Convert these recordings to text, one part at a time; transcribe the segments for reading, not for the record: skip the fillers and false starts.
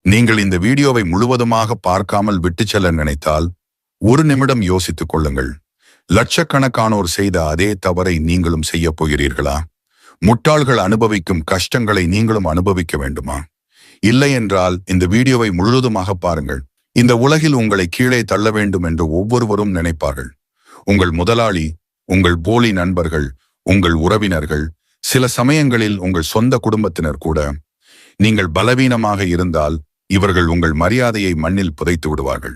நீங்கள் இந்த வீடியோவை முழுவதுமாக பார்க்காமல் விட்டுச் செல்ல நினைத்தால் ஒரு நிமிடம் யோசித்துக் கொள்ளுங்கள். லட்சக்கணக்கானோர் செய்த அதே தவறை நீங்களும் செய்யப் போகிறீர்களா? முட்டாள்கள் அனுபவிக்கும் கஷ்டங்களை நீங்களும் அனுபவிக்க வேண்டுமா? இல்லை என்றால் இந்த வீடியோவை முழுவதுமாக பாருங்கள். இந்த உலகில் உங்களை கீழே தள்ள வேண்டும் என்று ஒவ்வொருவரும் நினைப்பார்கள். உங்கள் முதலாளி, உங்கள் போலி நண்பர்கள், உங்கள் உறவினர்கள், சில சமயங்களில் உங்கள் சொந்த குடும்பத்தினர் கூட. நீங்கள் பலவீனமாக இருந்தால் இவர்கள் உங்கள் மரியாதையை மண்ணில் புதைத்து விடுவார்கள்.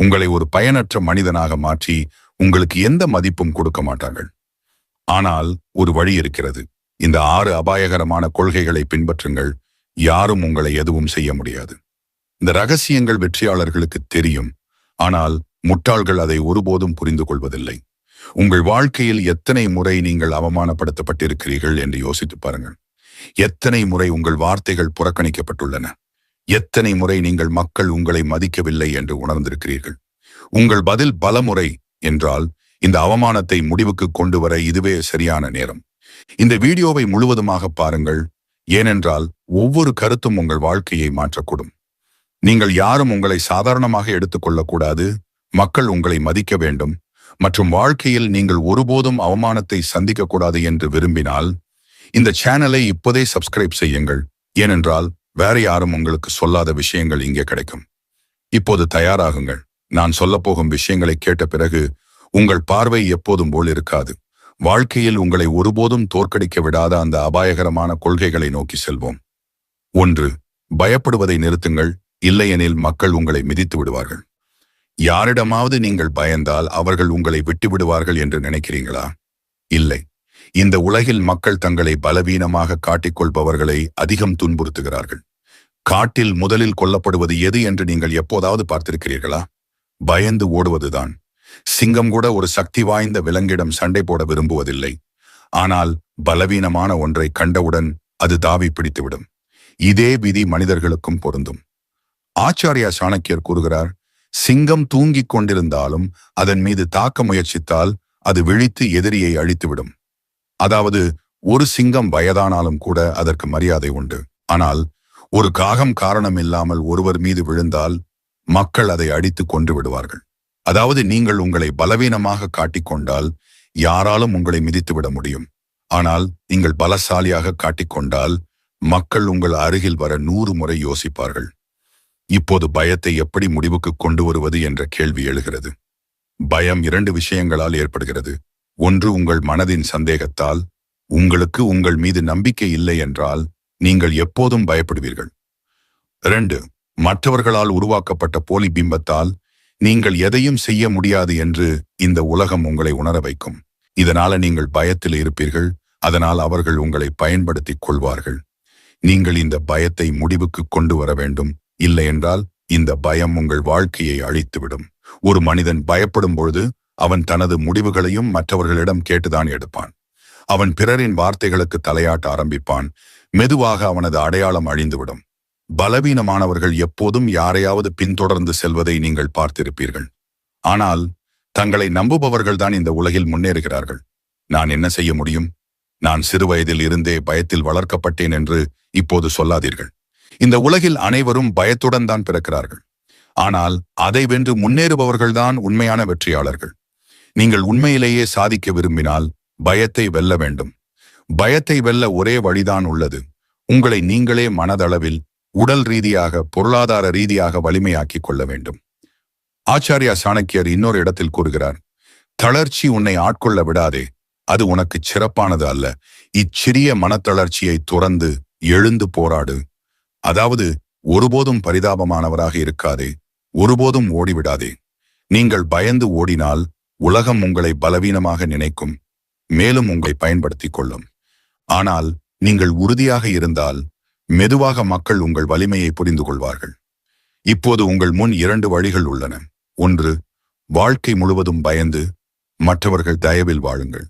உங்களை ஒரு பயனற்ற மனிதனாக மாற்றி உங்களுக்கு எந்த மதிப்பும் கொடுக்க மாட்டார்கள். ஆனால் ஒரு வழி இருக்கிறது. இந்த 6 அபாயகரமான கொள்கைகளை பின்பற்றுங்கள். யாரும் உங்களை எதுவும் செய்ய முடியாது. இந்த ரகசியங்கள் வெற்றியாளர்களுக்கு தெரியும், ஆனால் முட்டாள்கள் அதை ஒருபோதும் புரிந்து கொள்வதில்லை. உங்கள் வாழ்க்கையில் எத்தனை முறை நீங்கள் அவமானப்படுத்தப்பட்டிருக்கிறீர்கள் என்று யோசித்து பாருங்கள். எத்தனை முறை உங்கள் வார்த்தைகள் புறக்கணிக்கப்பட்டுள்ளன? எத்தனை முறை நீங்கள் மக்கள் உங்களை மதிக்கவில்லை என்று உணர்ந்திருக்கிறீர்கள்? உங்கள் பதில் பல முறை என்றால் இந்த அவமானத்தை முடிவுக்கு கொண்டு வர இதுவே சரியான நேரம். இந்த வீடியோவை முழுவதுமாக பாருங்கள், ஏனென்றால் ஒவ்வொரு கருத்தும் உங்கள் வாழ்க்கையை மாற்றக்கூடும். நீங்கள் யாரும் உங்களை சாதாரணமாக எடுத்துக்கொள்ளக்கூடாது. மக்கள் உங்களை மதிக்க வேண்டும் மற்றும் வாழ்க்கையில் நீங்கள் ஒருபோதும் அவமானத்தை சந்திக்கக்கூடாது என்று விரும்பினால் இந்த சேனலை இப்போதே சப்ஸ்கிரைப் செய்யுங்கள். ஏனென்றால் வேற யாரும் உங்களுக்கு சொல்லாத விஷயங்கள் இங்கே கிடைக்கும். இப்போது தயாராகுங்கள். நான் சொல்லப்போகும் விஷயங்களை கேட்ட பிறகு உங்கள் பார்வை எப்போதும் போல் இருக்காது. வாழ்க்கையில் உங்களை ஒருபோதும் தோற்கடிக்க விடாத அந்த அபாயகரமான கொள்கைகளை நோக்கி செல்வோம். 1. பயப்படுவதை நிறுத்துங்கள். இல்லையெனில் மக்கள் உங்களை மிதித்து விடுவார்கள். யாரிடமாவது நீங்கள் பயந்தால் அவர்கள் உங்களை விட்டு விடுவார்கள் என்று நினைக்கிறீங்களா? இல்லை. இந்த உலகில் மக்கள் தங்களை பலவீனமாக காட்டிக்கொள்பவர்களை அதிகம் துன்புறுத்துகிறார்கள். காட்டில் முதலில் கொல்லப்படுவது எது என்று நீங்கள் எப்போதாவது பார்த்திருக்கிறீர்களா? பயந்து ஓடுவதுதான். சிங்கம் கூட ஒரு சக்தி வாய்ந்த விலங்கிடம் சண்டை போட விரும்புவதில்லை. ஆனால் பலவீனமான ஒன்றை கண்டவுடன் அது தாவி பிடித்துவிடும். இதே விதி மனிதர்களுக்கும் பொருந்தும். ஆச்சாரியா சாணக்கியர் கூறுகிறார், சிங்கம் தூங்கிக் கொண்டிருந்தாலும் அதன் மீது தாக்க முயற்சித்தால் அது விழித்து எதிரியை அழித்துவிடும். அதாவது ஒரு சிங்கம் வயதானாலும் கூட அதற்கு மரியாதை உண்டு. ஆனால் ஒரு காகம் காரணம் இல்லாமல் ஒருவர் மீது விழுந்தால் மக்கள் அதை அடித்து கொன்று விடுவார்கள். அதாவது நீங்கள் உங்களை பலவீனமாக காட்டிக்கொண்டால் யாராலும் உங்களை மிதித்து விட முடியும். ஆனால் நீங்கள் பலசாலியாக காட்டிக்கொண்டால் மக்கள் உங்கள் அருகில் வர 100 முறை யோசிப்பார்கள். இப்போது பயத்தை எப்படி முடிவுக்கு கொண்டு வருவது என்ற கேள்வி எழுகிறது. பயம் 2 விஷயங்களால் ஏற்படுகிறது. 1. உங்கள் மனதின் சந்தேகத்தால். உங்களுக்கு உங்கள் மீது நம்பிக்கை இல்லை என்றால் நீங்கள் எப்போதும் பயப்படுவீர்கள். 2. மற்றவர்களால் உருவாக்கப்பட்ட போலி பிம்பத்தால். நீங்கள் எதையும் செய்ய முடியாது என்று இந்த உலகம் உங்களை உணர வைக்கும். இதனால நீங்கள் பயத்தில் இருப்பீர்கள். அதனால் அவர்கள் உங்களை பயன்படுத்திக் கொள்வார்கள். நீங்கள் இந்த பயத்தை முடிவுக்கு கொண்டு வர வேண்டும். இல்லை என்றால் இந்த பயம் உங்கள் வாழ்க்கையை அழித்துவிடும். ஒரு மனிதன் பயப்படும் பொழுது அவன் தனது முடிவுகளையும் மற்றவர்களிடம் கேட்டுதான் எடுப்பான். அவன் பிறரின் வார்த்தைகளுக்கு தலையாட்ட ஆரம்பிப்பான். மெதுவாக அவனது அடையாளம் அழிந்துவிடும். பலவீனமானவர்கள் எப்போதும் யாரையாவது பின்தொடர்ந்து செல்வதை நீங்கள் பார்த்திருப்பீர்கள். ஆனால் தங்களை நம்புபவர்கள்தான் இந்த உலகில் முன்னேறுகிறார்கள். நான் என்ன செய்ய முடியும்? நான் சிறுவயதில் இருந்தே பயத்தில் வளர்க்கப்பட்டேன் என்று இப்போது சொல்லாதீர்கள். இந்த உலகில் அனைவரும் பயத்துடன் தான் பிறக்கிறார்கள். ஆனால் அதை வென்று முன்னேறுபவர்கள்தான் உண்மையான வெற்றியாளர்கள். நீங்கள் உண்மையிலேயே சாதிக்க விரும்பினால் பயத்தை வெல்ல வேண்டும். பயத்தை வெல்ல ஒரே வழிதான் உள்ளது. உங்களை நீங்களே மனதளவில், உடல் ரீதியாக, பொருளாதார ரீதியாக வலிமையாக்கிக் கொள்ள வேண்டும். ஆச்சாரியா சாணக்கியர் இன்னொரு இடத்தில் கூறுகிறார், தளர்ச்சி உன்னை ஆட்கொள்ள விடாதே. அது உனக்கு சிறப்பானது அல்ல. இச்சிறிய மனத்தளர்ச்சியை துறந்து எழுந்து போராடு. அதாவது ஒருபோதும் பரிதாபமானவராக இருக்காதே. ஒருபோதும் ஓடிவிடாதே. நீங்கள் பயந்து ஓடினால் உலகம் உங்களை பலவீனமாக நினைக்கும். மேலும் உங்களை பயன்படுத்திக் கொள்ளும். ஆனால் நீங்கள் உறுதியாக இருந்தால் மெதுவாக மக்கள் உங்கள் வலிமையை புரிந்து கொள்வார்கள். இப்போது உங்கள் முன் 2 வழிகள் உள்ளன. 1. வாழ்க்கை முழுவதும் பயந்து மற்றவர்கள் தயவில் வாழுங்கள்.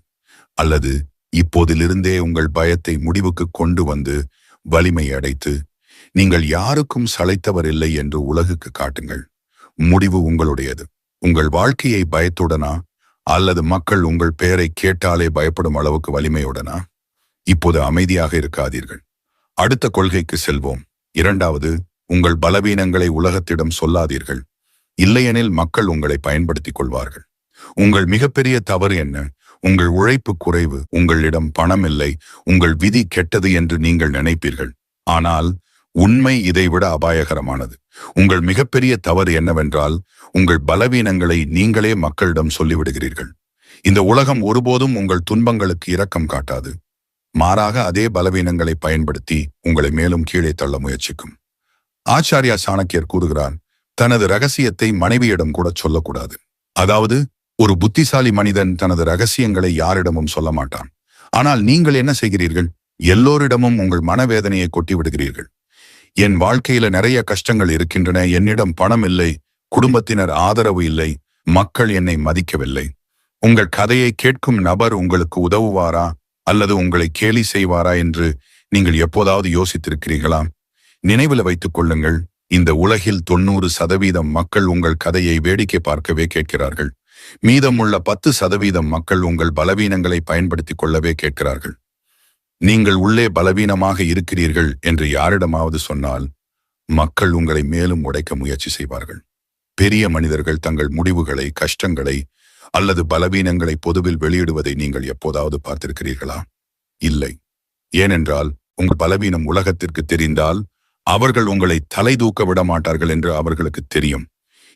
அல்லது இப்போதிலிருந்தே உங்கள் பயத்தை முடிவுக்கு கொண்டு வந்து வலிமை அடைத்து நீங்கள் யாருக்கும் சளைத்தவர் இல்லை என்று உலகுக்கு காட்டுங்கள். முடிவு உங்களுடையது. உங்கள் வாழ்க்கையை பயத்துடனா அல்லது மக்கள் உங்கள் பெயரை கேட்டாலே பயப்படும் அளவுக்கு வலிமையுடனா? இப்போது அமைதியாக இருக்காதீர்கள். அடுத்த கொள்கைக்கு செல்வோம். 2வது, உங்கள் பலவீனங்களை உலகத்திடம் சொல்லாதீர்கள். இல்லையெனில் மக்கள் உங்களை பயன்படுத்திக் கொள்வார்கள். உங்கள் மிகப்பெரிய தவறு என்ன? உங்கள் உழைப்பு குறைவு, உங்களிடம் பணம் இல்லை, உங்கள் விதி கெட்டது என்று நீங்கள் நினைப்பீர்கள். ஆனால் உண்மை இதைவிட அபாயகரமானது. உங்கள் மிகப்பெரிய தவறு என்னவென்றால், உங்கள் பலவீனங்களை நீங்களே மக்களிடம் சொல்லிவிடுகிறீர்கள். இந்த உலகம் ஒருபோதும் உங்கள் துன்பங்களுக்கு இரக்கம் காட்டாது. மாறாக அதே பலவீனங்களை பயன்படுத்தி உங்களை மேலும் கீழே தள்ள முயற்சிக்கும். ஆச்சாரியா சாணக்கியர் கூறுகிறார், தனது ரகசியத்தை மனைவியிடம் கூட சொல்லக்கூடாது. அதாவது, ஒரு புத்திசாலி மனிதன் தனது ரகசியங்களை யாரிடமும் சொல்ல மாட்டான். ஆனால் நீங்கள் என்ன செய்கிறீர்கள்? எல்லோரிடமும் உங்கள் மனவேதனையை கொட்டி விடுகிறீர்கள். என் வாழ்க்கையில நிறைய கஷ்டங்கள் இருக்கின்றன, என்னிடம் பணம் இல்லை, குடும்பத்தினர் ஆதரவு இல்லை, மக்கள் என்னை மதிக்கவில்லை. உங்கள் கதையை கேட்கும் நபர் உங்களுக்கு உதவுவாரா அல்லது உங்களை கேலி செய்வாரா என்று நீங்கள் எப்போதாவது யோசித்திருக்கிறீர்களா? நினைவில் வைத்துக் கொள்ளுங்கள், இந்த உலகில் 90% மக்கள் உங்கள் கதையை வேடிக்கை பார்க்கவே கேட்கிறார்கள். மீதமுள்ள 10% மக்கள் உங்கள் பலவீனங்களை பயன்படுத்திக் கொள்ளவே கேட்கிறார்கள். நீங்கள் உள்ளே பலவீனமாக இருக்கிறீர்கள் என்று யாரிடமாவது சொன்னால் மக்கள் உங்களை மேலும் உடைக்க முயற்சி செய்வார்கள். பெரிய மனிதர்கள் தங்கள் முடிவுகளை, கஷ்டங்களை அல்லது பலவீனங்களை பொதுவில் வெளியிடுவதை நீங்கள் எப்போதாவது பார்த்திருக்கிறீர்களா? இல்லை. ஏனென்றால் உங்கள் பலவீனம் உலகத்திற்கு தெரிந்தால் அவர்கள் உங்களை தலை தூக்க விட மாட்டார்கள் என்று அவர்களுக்கு தெரியும்.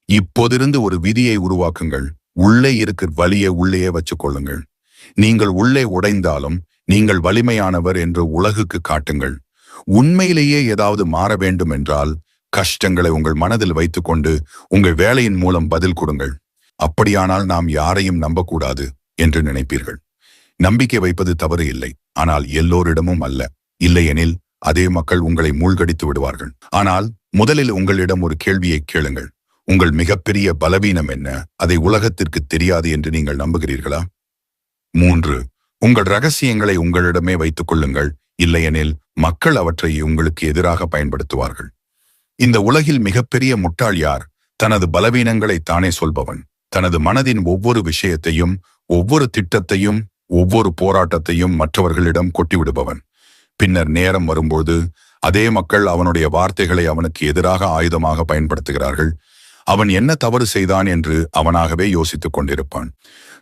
இப்போதிருந்து ஒரு விதியை உருவாக்குங்கள். உள்ளே இருக்கிற வலியை உள்ளேயே வச்சுக் கொள்ளுங்கள். நீங்கள் உள்ளே உடைந்தாலும் நீங்கள் வலிமையானவர் என்று உலகுக்கு காட்டுங்கள். உண்மையிலேயே ஏதாவது மாற வேண்டும் என்றால் கஷ்டங்களை உங்கள் மனதில் வைத்துக்கொண்டு உங்கள் வேலையின் மூலம் பதில் கொடுங்கள். அப்படியானால் நாம் யாரையும் நம்பக்கூடாது என்று நினைப்பீர்கள். நம்பிக்கை வைப்பது தவறு இல்லை, ஆனால் எல்லோரிடமும் அல்ல. இல்லையெனில் அதே மக்கள் உங்களை மூழ்கடித்து விடுவார்கள். ஆனால் முதலில் உங்களிடம் ஒரு கேள்வியை கேளுங்கள். உங்கள் மிகப்பெரிய பலவீனம் என்ன? அதை உலகத்திற்கு தெரியாது என்று நீங்கள் நம்புகிறீர்களா? 3. உங்கள் ரகசியங்களை உங்களிடமே வைத்துக் கொள்ளுங்கள். இல்லையெனில் மக்கள் அவற்றை உங்களுக்கு எதிராக பயன்படுத்துவார்கள். இந்த உலகில் மிகப்பெரிய முட்டாள் யார்? தனது பலவீனங்களை தானே சொல்பவன். தனது மனதின் ஒவ்வொரு விஷயத்தையும், ஒவ்வொரு திட்டத்தையும், ஒவ்வொரு போராட்டத்தையும் மற்றவர்களிடம் கொட்டிவிடுபவன். பின்னர் நேரம் வரும்போது அதே மக்கள் அவனுடைய வார்த்தைகளை அவனுக்கு எதிராக ஆயுதமாக பயன்படுத்துகிறார்கள். அவன் என்ன தவறு செய்தான் என்று அவனாகவே யோசித்துக் கொண்டிருப்பான்.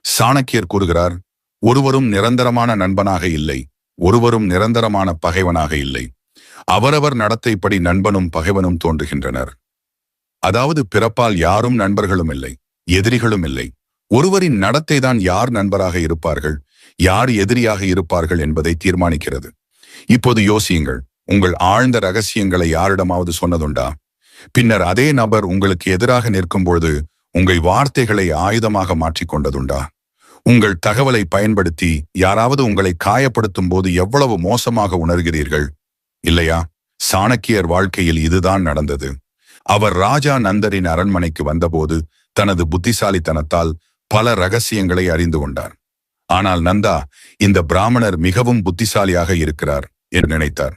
சாணக்கியர் கூறுகிறார், ஒருவரும் நிரந்தரமான நண்பனாக இல்லை, ஒருவரும் நிரந்தரமான பகைவனாக இல்லை. அவரவர் நடத்தைப்படி நண்பனும் பகைவனும் தோன்றுகின்றனர். அதாவது பிறப்பால் யாரும் நண்பர்களும் இல்லை, எதிரிகளும் இல்லை. ஒருவரின் நடத்தைதான் யார் நண்பராக இருப்பார்கள், யார் எதிரியாக இருப்பார்கள் என்பதை தீர்மானிக்கிறது. இப்போது யோசியுங்கள், உங்கள் ஆழ்ந்த ரகசியங்களை யாரிடமாவது சொன்னதுண்டா? பின்னர் அதே நபர் உங்களுக்கு எதிராக நிற்கும்பொழுது உங்கள் வார்த்தைகளை ஆயுதமாக மாற்றிக்கொண்டதுண்டா? உங்கள் தகவலை பயன்படுத்தி யாராவது உங்களை காயப்படுத்தும் போது எவ்வளவு மோசமாக உணர்கிறீர்கள், இல்லையா? சாணக்கியர் வாழ்க்கையில் இதுதான் நடந்தது. அவர் ராஜா நந்தரின் அரண்மனைக்கு வந்தபோது தனது புத்திசாலித்தனத்தால் பல ரகசியங்களை அறிந்து கொண்டார். ஆனால் நந்தா, இந்த பிராமணர் மிகவும் புத்திசாலியாக இருக்கிறார் என்று நினைத்தார்.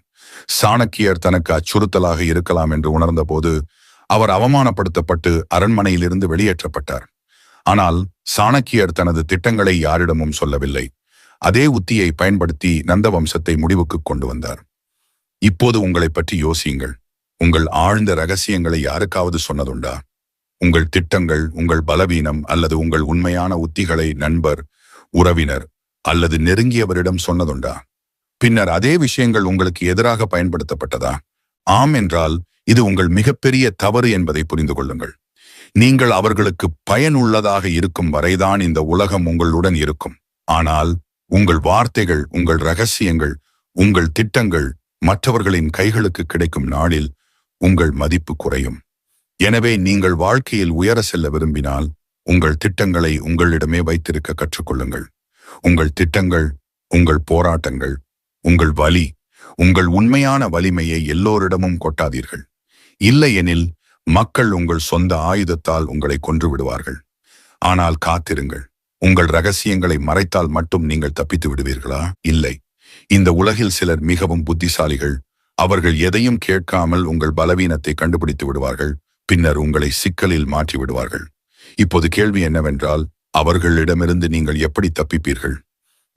சாணக்கியர் தனக்கு அச்சுறுத்தலாக இருக்கலாம் என்று உணர்ந்தபோது அவர் அவமானப்படுத்தப்பட்டு அரண்மனையிலிருந்து வெளியேற்றப்பட்டார். ஆனால் சாணக்கியர் தனது திட்டங்களை யாரிடமும் சொல்லவில்லை. அதே உத்தியை பயன்படுத்தி நந்த வம்சத்தை முடிவுக்கு கொண்டு வந்தார். இப்போது உங்களை பற்றி யோசியுங்கள். உங்கள் ஆழ்ந்த ரகசியங்களை யாருக்காவது சொன்னதுண்டா? உங்கள் திட்டங்கள், உங்கள் பலவீனம் அல்லது உங்கள் உண்மையான உத்திகளை நண்பர், உறவினர் அல்லது நெருங்கியவரிடம் சொன்னதுண்டா? பின்னர் அதே விஷயங்கள் உங்களுக்கு எதிராக பயன்படுத்தப்பட்டதா? ஆம் என்றால் இது உங்கள் மிகப்பெரிய தவறு என்பதை புரிந்து கொள்ளுங்கள். நீங்கள் அவர்களுக்கு பயனுள்ளதாக இருக்கும் வரைதான் இந்த உலகம் உங்களுடன் இருக்கும். ஆனால் உங்கள் வார்த்தைகள், உங்கள் ரகசியங்கள், உங்கள் திட்டங்கள் மற்றவர்களின் கைகளுக்கு கிடைக்கும் நாளில் உங்கள் மதிப்பு குறையும். எனவே நீங்கள் வாழ்க்கையில் உயர செல்ல விரும்பினால் உங்கள் திட்டங்களை உங்களிடமே வைத்திருக்க கற்றுக்கொள்ளுங்கள். உங்கள் திட்டங்கள், உங்கள் போராட்டங்கள், உங்கள் வலி, உங்கள் உண்மையான வலிமையை எல்லோரிடமும் கொட்டாதீர்கள். இல்லையெனில் மக்கள் உங்கள் சொந்த ஆயுதத்தால் உங்களை கொன்று விடுவார்கள். ஆனால் காத்திருங்கள். உங்கள் ரகசியங்களை மறைத்தால் மட்டும் நீங்கள் தப்பித்து விடுவீர்களா? இல்லை. இந்த உலகில் சிலர் மிகவும் புத்திசாலிகள். அவர்கள் எதையும் கேட்காமல் உங்கள் பலவீனத்தை கண்டுபிடித்து விடுவார்கள். பின்னர் உங்களை சிக்கலில் மாற்றி விடுவார்கள். இப்போது கேள்வி என்னவென்றால், அவர்களிடமிருந்து நீங்கள் எப்படி தப்பிப்பீர்கள்?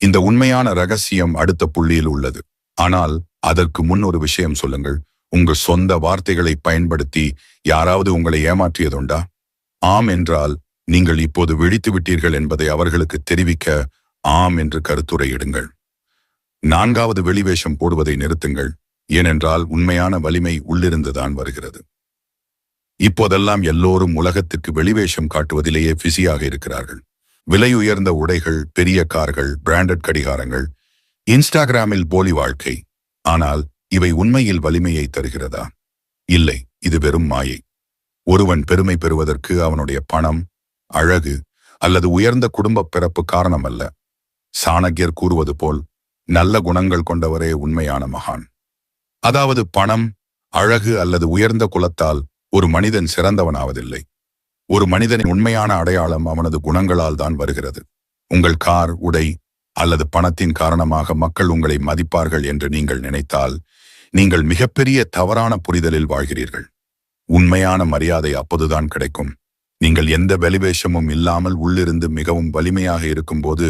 இந்த உண்மையான ரகசியம் அடுத்த புள்ளியில் உள்ளது. ஆனால் அதற்கு முன் ஒரு விஷயம் சொல்லுங்கள். உங்கள் சொந்த வார்த்தைகளை பயன்படுத்தி யாராவது உங்களை ஏமாற்றியதுண்டா? ஆம் என்றால் நீங்கள் இப்போது விழித்து விட்டீர்கள் என்பதை அவர்களுக்கு தெரிவிக்க ஆம் என்று கருத்துரையிடுங்கள். 4வது, வெளிவேஷம் போடுவதை நிறுத்துங்கள். ஏனென்றால் உண்மையான வலிமை உள்ளிருந்துதான் வருகிறது. இப்போதெல்லாம் எல்லோரும் உலகத்திற்கு வெளிவேஷம் காட்டுவதிலேயே பிஸியாக இருக்கிறார்கள். விலை உயர்ந்த உடைகள், பெரிய கார்கள், பிராண்டட் கடிகாரங்கள், இன்ஸ்டாகிராமில் போலி வாழ்க்கை. ஆனால் இவை உண்மையில் வலிமையை தருகிறதா? இல்லை, இது வெறும் மாயை. ஒருவன் பெருமை பெறுவதற்கு அவனுடைய பணம், அழகு அல்லது உயர்ந்த குடும்ப பிறப்பு காரணம் அல்ல. சாணக்கியர் கூறுவது போல், நல்ல குணங்கள் கொண்டவரே உண்மையான மகான். அதாவது பணம், அழகு அல்லது உயர்ந்த குலத்தால் ஒரு மனிதன் சிறந்தவனாவதில்லை. ஒரு மனிதனின் உண்மையான அடையாளம் அவனது குணங்களால் தான் வருகிறது. உங்கள் கார், உடை அல்லது பணத்தின் காரணமாக மக்கள் உங்களை மதிப்பார்கள் என்று நீங்கள் நினைத்தால் நீங்கள் மிகப்பெரிய தவறான புரிதலில் வாழ்கிறீர்கள். உண்மையான மரியாதை அப்போதுதான் கிடைக்கும் நீங்கள் எந்த வெளிவேஷமும் இல்லாமல் உள்ளிருந்து மிகவும் வலிமையாக இருக்கும்போது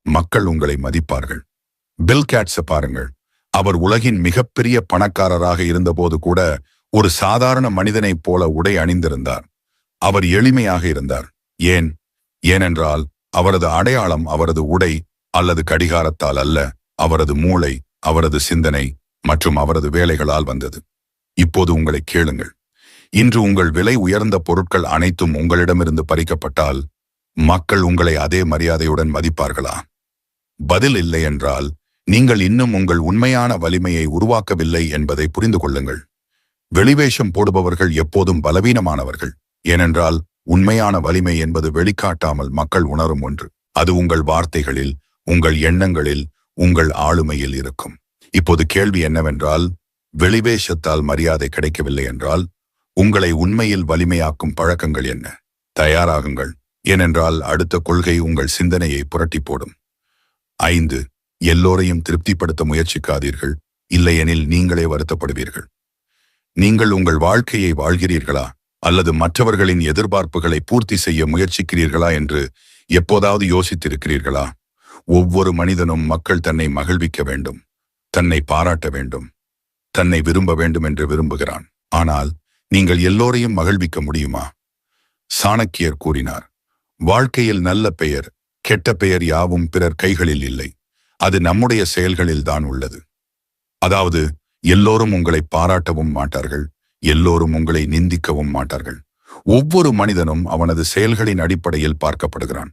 மக்கள் உங்களை மதிப்பார்கள். பில் கேட்ஸை பாருங்கள். அவர் உலகின் மிகப்பெரிய பணக்காரராக இருந்தபோது கூட ஒரு சாதாரண மனிதனைப் போல உடை அணிந்திருந்தார். அவர் எளிமையாக இருந்தார். ஏனென்றால் அவரது அடையாளம் அவரது உடை அல்லது கடிகாரத்தால் அல்ல, அவரது மூளை, அவரது சிந்தனை மற்றும் அவரது வேலைகளால் வந்தது. இப்போது உங்களை கேளுங்கள். இன்று உங்கள் விலை உயர்ந்த பொருட்கள் அனைத்தும் உங்களிடமிருந்து பறிக்கப்பட்டால் மக்கள் உங்களை அதே மரியாதையுடன் மதிப்பார்களா? பதில் இல்லை என்றால் நீங்கள் இன்னும் உங்கள் உண்மையான வலிமையை உருவாக்கவில்லை என்பதை புரிந்து கொள்ளுங்கள். வெளிவேஷம் போடுபவர்கள் எப்போதும் பலவீனமானவர்கள். ஏனென்றால் உண்மையான வலிமை என்பது வெளிக்காட்டாமல் மக்கள் உணரும் ஒன்று. அது உங்கள் வார்த்தைகளில், உங்கள் எண்ணங்களில், உங்கள் ஆளுமையில் இருக்கும். இப்போது கேள்வி என்னவென்றால், வெளிவேஷத்தால் மரியாதை கிடைக்கவில்லை என்றால் உங்களை உண்மையில் வலிமையாக்கும் பழக்கங்கள் என்ன? தயாராகுங்கள். ஏனென்றால் அடுத்த கொள்கை உங்கள் சிந்தனையை புரட்டி போடும். 5. எல்லோரையும் திருப்திப்படுத்த முயற்சிக்காதீர்கள், இல்லையெனில் நீங்களே வருத்தப்படுவீர்கள். நீங்கள் உங்கள் வாழ்க்கையை வாழ்கிறீர்களா அல்லது மற்றவர்களின் எதிர்பார்ப்புகளை பூர்த்தி செய்ய முயற்சிக்கிறீர்களா என்று எப்போதாவது யோசித்திருக்கிறீர்களா? ஒவ்வொரு மனிதனும் மக்கள் தன்னை மகிழ்விக்க வேண்டும், தன்னை பாராட்ட வேண்டும், தன்னை விரும்ப வேண்டும் என்று விரும்புகிறான். ஆனால் நீங்கள் எல்லோரையும் மகிழ்விக்க முடியுமா? சாணக்கியர் கூறினார், வாழ்க்கையில் நல்ல பெயர், கெட்ட பெயர் யாவும் பிறர் கைகளில் இல்லை, அது நம்முடைய செயல்களில் தான் உள்ளது. அதாவது எல்லோரும் உங்களை பாராட்டவும் மாட்டார்கள், எல்லோரும் உங்களை நிந்திக்கவும் மாட்டார்கள். ஒவ்வொரு மனிதனும் அவனது செயல்களின் அடிப்படையில் பார்க்கப்படுகிறான்.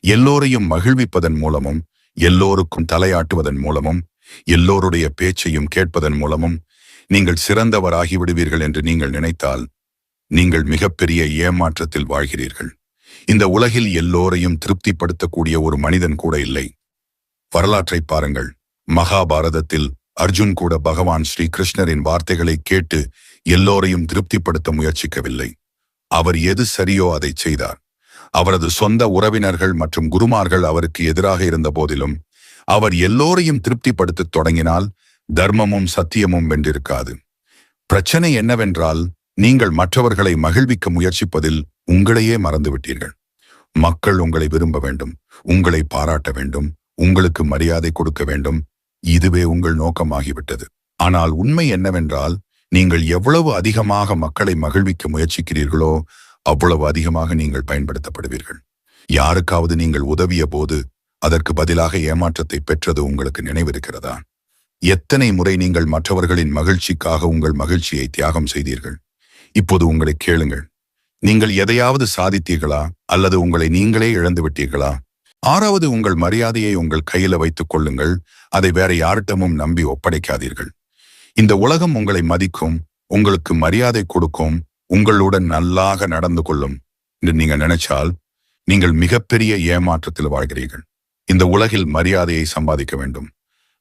எல்லோரையும் மகிழ்விப்பதன் மூலமும், எல்லோருக்கும் தலையாட்டுவதன் மூலமும், எல்லோருடைய பேச்சையும் கேட்பதன் மூலமும் நீங்கள் சிறந்தவராகி விடுவீர்கள் என்று நீங்கள் நினைத்தால் நீங்கள் மிகப்பெரிய ஏமாற்றத்தில் வாழ்கிறீர்கள். இந்த உலகில் எல்லோரையும் திருப்திப்படுத்தக்கூடிய ஒரு மனிதன் கூட இல்லை. வரலாற்றை பாருங்கள். மகாபாரதத்தில் அர்ஜுன் கூட பகவான் ஸ்ரீ கிருஷ்ணரின் வார்த்தைகளை கேட்டு எல்லோரையும் திருப்திப்படுத்த முயற்சிக்கவில்லை. அவர் எது சரியோ அதை செய்தார். அவரது சொந்த உறவினர்கள் மற்றும் குருமார்கள் அவருக்கு எதிராக இருந்த போதிலும் அவர் எல்லோரையும் திருப்திப்படுத்த தொடங்கினால் தர்மமும் சத்தியமும் வென்றிருக்காது. பிரச்சனை என்னவென்றால், நீங்கள் மற்றவர்களை மகிழ்விக்க முயற்சிப்பதில் உங்களையே மறந்துவிட்டீர்கள். மக்கள் உங்களை விரும்ப வேண்டும், உங்களை பாராட்ட வேண்டும், உங்களுக்கு மரியாதை கொடுக்க வேண்டும். இதுவே உங்கள் நோக்கமாகிவிட்டது. ஆனால் உண்மை என்னவென்றால், நீங்கள் எவ்வளவு அதிகமாக மக்களை மகிழ்விக்க முயற்சிக்கிறீர்களோ அவ்வளவு அதிகமாக நீங்கள் பயன்படுத்தப்படுவீர்கள். யாருக்காவது நீங்கள் உதவிய போது அதற்கு பதிலாக ஏமாற்றத்தை பெற்றது உங்களுக்கு நினைவிருக்கிறதா? எத்தனை முறை நீங்கள் மற்றவர்களின் மகிழ்ச்சிக்காக உங்கள் மகிழ்ச்சியை தியாகம் செய்தீர்கள்? இப்போது உங்களை கேளுங்கள். நீங்கள் எதையாவது சாதித்தீர்களா அல்லது உங்களை நீங்களே இழந்து விட்டீர்களா? 6வது, உங்கள் மரியாதையை உங்கள் கையில வைத்துக் கொள்ளுங்கள். அதை வேற யாரிடமும் நம்பி ஒப்படைக்காதீர்கள். இந்த உலகம் உங்களை மதிக்கும், உங்களுக்கு மரியாதை கொடுக்கும், உங்களுடன் நல்லாக நடந்து கொள்ளும் என்று நீங்க நினைச்சால் நீங்கள் மிகப்பெரிய ஏமாற்றத்தில் வாழ்கிறீர்கள். இந்த உலகில் மரியாதையை சம்பாதிக்க வேண்டும்.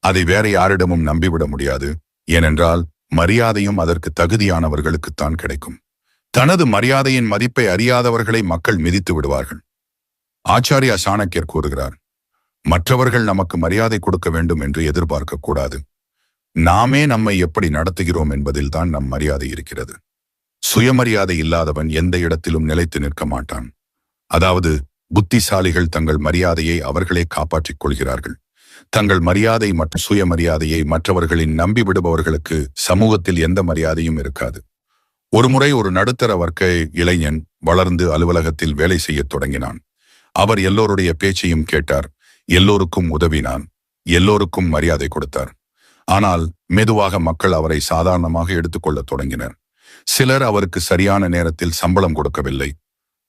அதை வேற யாரிடமும் நம்பிவிட முடியாது. ஏனென்றால் மரியாதையும் அதற்கு தகுதியானவர்களுக்குத்தான் கிடைக்கும். தனது மரியாதையின் மதிப்பை அறியாதவர்களை மக்கள் மிதித்து விடுவார்கள். ஆச்சாரியா சாணக்கியர் கூறுகிறார், மற்றவர்கள் நமக்கு மரியாதை கொடுக்க வேண்டும் என்று எதிர்பார்க்க கூடாது. நாமே நம்மை எப்படி நடத்துகிறோம் என்பதில் தான் நம் மரியாதை இருக்கிறது. சுயமரியாதை இல்லாதவன் எந்த இடத்திலும் நிலைத்து நிற்க மாட்டான். அதாவது புத்திசாலிகள் தங்கள் மரியாதையை அவர்களே காப்பாற்றிக் கொள்கிறார்கள். தங்கள் மரியாதை மற்றும் சுயமரியாதையை மற்றவர்களின் நம்பி விடுபவர்களுக்கு சமூகத்தில் எந்த மரியாதையும் இருக்காது. ஒருமுறை ஒரு நடுத்தர வர்க்க இளைஞன் வளர்ந்து அலுவலகத்தில் வேலை செய்யத் தொடங்கினான். அவர் எல்லோருடைய பேச்சையும் கேட்டார், எல்லோருக்கும் உதவினான், எல்லோருக்கும் மரியாதை கொடுத்தார். ஆனால் மெதுவாக மக்கள் அவரை சாதாரணமாக எடுத்துக்கொள்ளத் தொடங்கினர். சிலர் அவருக்கு சரியான நேரத்தில் சம்பளம் கொடுக்கவில்லை.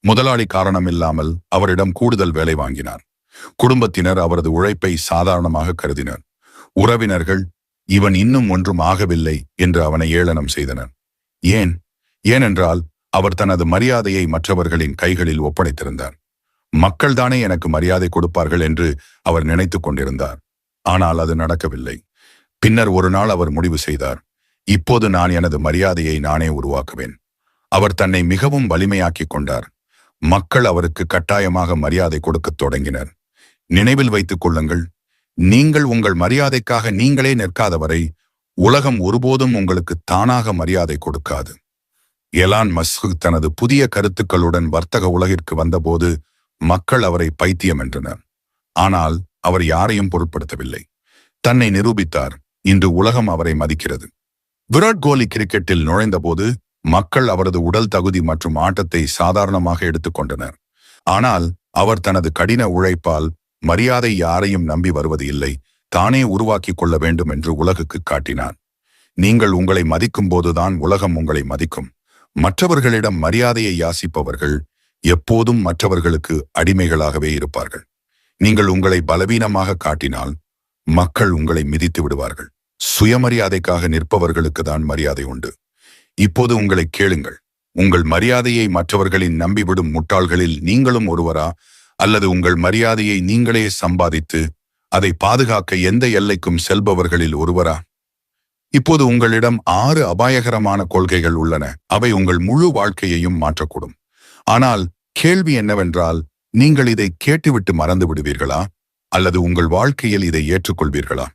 முதலாளி காரணமில்லாமல் அவரிடம் கூடுதல் வேலை வாங்கினார். குடும்பத்தினர் அவரது உழைப்பை சாதாரணமாக கருதினர். உறவினர்கள் இவன் இன்னும் ஒன்றும் ஆகவில்லை என்று அவனை ஏளனம் செய்தனர். ஏனென்றால் அவர் தனது மரியாதையை மற்றவர்களின் கைகளில் ஒப்படைத்திருந்தார். மக்கள்தானே எனக்கு மரியாதை கொடுப்பார்கள் என்று அவர் நினைத்துக் கொண்டிருந்தார். ஆனால் அது நடக்கவில்லை. பின்னர் ஒரு நாள் அவர் முடிவு செய்தார், இப்போது நான் எனது மரியாதையை நானே உருவாக்குவேன். அவர் தன்னை மிகவும் வலிமையாக்கிக் கொண்டார். மக்கள் அவருக்கு கட்டாயமாக மரியாதை கொடுக்கத் தொடங்கினர். நினைவில் வைத்துக் கொள்ளுங்கள், நீங்கள் உங்கள் மரியாதைக்காக நீங்களே நிற்காதவரை உலகம் ஒருபோதும் உங்களுக்கு தானாக மரியாதை கொடுக்காது. எலான் மஸ்க் தனது புதிய கருத்துக்களுடன் வர்த்தக உலகிற்கு வந்தபோது மக்கள் அவரை பைத்தியம் என்றனர். ஆனால் அவர் யாரையும் பொருட்படுத்தவில்லை. தன்னை நிரூபித்தார். இன்று உலகம் அவரை மதிக்கிறது. விராட் கோலி கிரிக்கெட்டில் நுழைந்தபோது மக்கள் அவரது உடல் தகுதி மற்றும் ஆட்டத்தை சாதாரணமாக எடுத்துக்கொண்டனர். ஆனால் அவர் தனது கடின உழைப்பால் மரியாதை யாரையும் நம்பி வருவது இல்லை, தானே உருவாக்கி கொள்ள வேண்டும் என்று உலகுக்கு காட்டினார். நீங்கள் உங்களை மதிக்கும் போதுதான் உலகம் உங்களை மதிக்கும். மற்றவர்களிடம் மரியாதையை யாசிப்பவர்கள் எப்போதும் மற்றவர்களுக்கு அடிமைகளாகவே இருப்பார்கள். நீங்கள் உங்களை பலவீனமாக காட்டினால் மக்கள் உங்களை மிதித்து விடுவார்கள். சுயமரியாதைக்காக நிற்பவர்களுக்கு தான் மரியாதை உண்டு. இப்போது உங்களை கேளுங்கள், உங்கள் மரியாதையை மற்றவர்களின் நம்பிவிடும் முட்டாள்களில் நீங்களும் ஒருவரா, அல்லது உங்கள் மரியாதையை நீங்களே சம்பாதித்து அதை பாதுகாக்க எந்த எல்லைக்கும் செல்பவர்களில் ஒருவரா? இப்போது உங்களிடம் 6 அபாயகரமான கொள்கைகள் உள்ளன. அவை உங்கள் முழு வாழ்க்கையையும் மாற்றக்கூடும். ஆனால் கேள்வி என்னவென்றால், நீங்கள் இதை கேட்டுவிட்டு மறந்து விடுவீர்களா, அல்லது உங்கள் வாழ்க்கையில் இதை ஏற்றுக்கொள்வீர்களா?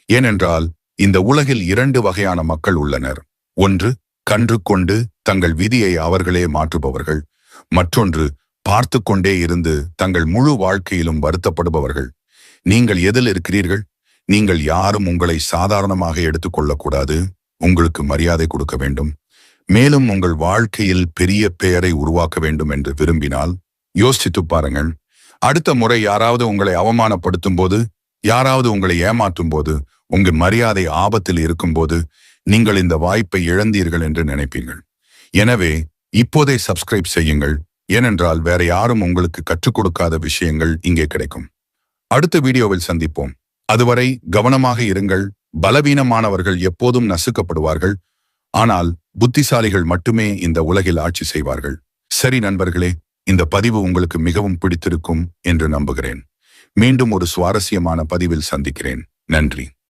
ஏனென்றால் இந்த உலகில் 2 வகையான மக்கள் உள்ளனர். ஒன்று, கன்று கொண்டு தங்கள் விதியை அவர்களே மாற்றுபவர்கள். மற்றொன்று, பார்த்து கொண்டே இருந்து தங்கள் முழு வாழ்க்கையிலும் வருத்தப்படுபவர்கள். நீங்கள் எதில் இருக்கிறீர்கள்? நீங்கள் யாரும் உங்களை சாதாரணமாக எடுத்துக்கொள்ளக்கூடாது. உங்களுக்கு மரியாதை கொடுக்க வேண்டும். மேலும் உங்கள் வாழ்க்கையில் பெரிய பெயரை உருவாக்க வேண்டும் என்று விரும்பினால் யோசித்து பாருங்கள். அடுத்த முறை யாராவது உங்களை அவமானப்படுத்தும் போது, யாராவது உங்களை ஏமாற்றும் போது, உங்கள் மரியாதை ஆபத்தில் இருக்கும்போது நீங்கள் இந்த வாய்ப்பை இழந்தீர்கள் என்று நினைப்பீர்கள். எனவே இப்போதே சப்ஸ்கிரைப் செய்யுங்கள். ஏனென்றால் வேற யாரும் உங்களுக்கு கற்றுக் கொடுக்காத விஷயங்கள் இங்கே கிடைக்கும். அடுத்த வீடியோவில் சந்திப்போம். அதுவரை கவனமாக இருங்கள். பலவீனமானவர்கள் எப்போதும் நசுக்கப்படுவார்கள். ஆனால் புத்திசாலிகள் மட்டுமே இந்த உலகில் ஆட்சி செய்வார்கள். சரி நண்பர்களே, இந்த பதிவு உங்களுக்கு மிகவும் பிடித்திருக்கும் என்று நம்புகிறேன். மீண்டும் ஒரு சுவாரஸ்யமான பதிவில் சந்திக்கிறேன். நன்றி.